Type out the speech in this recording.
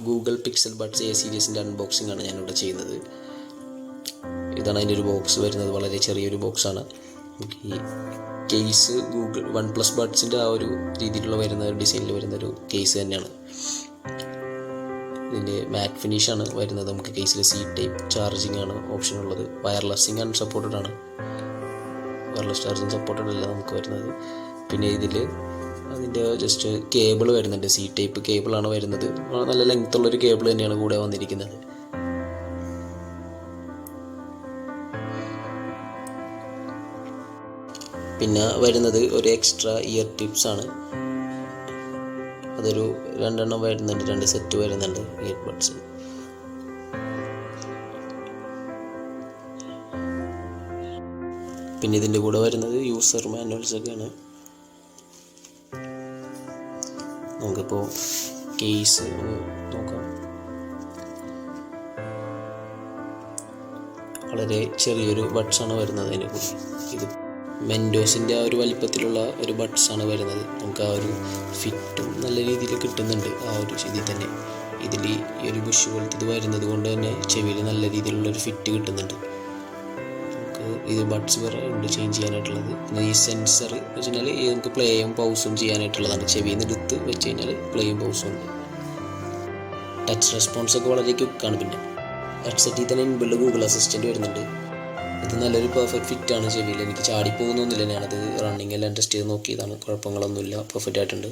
Google Pixel Buds A സീരീസിൻ്റെ unboxing ആണ് ഞാനിവിടെ ചെയ്യുന്നത്. ഇതാണ് അതിൻ്റെ ഒരു ബോക്സ് വരുന്നത്. വളരെ ചെറിയൊരു ബോക്സാണ്. ഈ കേസ് ഗൂഗിൾ OnePlus ബഡ്സിൻ്റെ ആ ഒരു രീതിയിലുള്ള വരുന്ന ഡിസൈനിൽ വരുന്നൊരു കേസ് തന്നെയാണ്. ഇതിൻ്റെ മാറ്റ് ഫിനിഷാണ് വരുന്നത്. നമുക്ക് കേസിൽ സി ടൈപ്പ് ചാർജിങ് ആണ് ഓപ്ഷൻ ഉള്ളത്. വയർലെസ്സിങ് അൺസപ്പോർട്ടഡ് ആണ്. വയർലെസ് ചാർജിങ് സപ്പോർട്ടഡ് അല്ല നമുക്ക് വരുന്നത്. പിന്നെ ഇതിൽ അതിൻ്റെ ജസ്റ്റ് കേബിൾ വരുന്നുണ്ട്. സി ടൈപ്പ് കേബിളാണ് വരുന്നത്. നല്ല ലെങ്ത്തുള്ളൊരു കേബിൾ തന്നെയാണ് കൂടെ വന്നിരിക്കുന്നത്. പിന്നെ വരുന്നത് ഒരു എക്സ്ട്രാ ഇയർ ടിപ്സ് ആണ്. അതൊരു 2 എണ്ണം വരുന്നുണ്ട്. 2 സെറ്റ് വരുന്നുണ്ട് ഇയർ ബഡ്സ്. പിന്നെ ഇതിൻ്റെ കൂടെ വരുന്നത് യൂസർ മാനുവൽസ് ഒക്കെയാണ്. നമുക്കിപ്പോൾ കേസ് നോക്കാം. വളരെ ചെറിയൊരു ബഡ്സാണ് വരുന്നത് അതിൻ്റെ കൂടെ. ഇത് മെൻഡോസിൻ്റെ ആ ഒരു വലിപ്പത്തിലുള്ള ഒരു ബഡ്സാണ് വരുന്നത്. നമുക്ക് ആ ഒരു ഫിറ്റും നല്ല രീതിയിൽ കിട്ടുന്നുണ്ട് ആ ഒരു ഇതിൽ തന്നെ. ഇതിൽ ഈ ഒരു ബുഷ് പോലത്തെ ഇത് വരുന്നത് കൊണ്ട് തന്നെ ചെവിയിൽ നല്ല രീതിയിലുള്ളൊരു ഫിറ്റ് കിട്ടുന്നുണ്ട്. നമുക്ക് ഇത് ബഡ്സ് വേറെ ഉണ്ട് ചേഞ്ച് ചെയ്യാനായിട്ടുള്ളത്. പിന്നെ ഈ സെൻസർ എന്ന് വെച്ചാൽ നമുക്ക് പ്ലേയും പൗസും ചെയ്യാനായിട്ടുള്ളതാണ്. ചെവിയിൽ നിന്ന് എടുത്ത് വെച്ച് കഴിഞ്ഞാൽ പ്ലേയും പൗസും ഉണ്ട്. ടച്ച് റെസ്പോൺസൊക്കെ വളരെ ക്വിക്കാണ്. പിന്നെ ഹെഡ്സെറ്റിൽ തന്നെ ഇൻബിൽഡ് ഗൂഗിൾ അസിസ്റ്റൻറ്റ് വരുന്നുണ്ട്. ഇത് നല്ലൊരു പെർഫെക്റ്റ് ഫിറ്റാണ് ചെവിയിൽ. എനിക്ക് ചാടിപ്പോകുന്നൊന്നുമില്ല. ഞാനത് റണ്ണിങ് എല്ലാം ടെസ്റ്റ് ചെയ്ത് നോക്കിയതാണ്. കുഴപ്പങ്ങളൊന്നുമില്ല. പെർഫെക്റ്റ് ആയിട്ടുണ്ട്.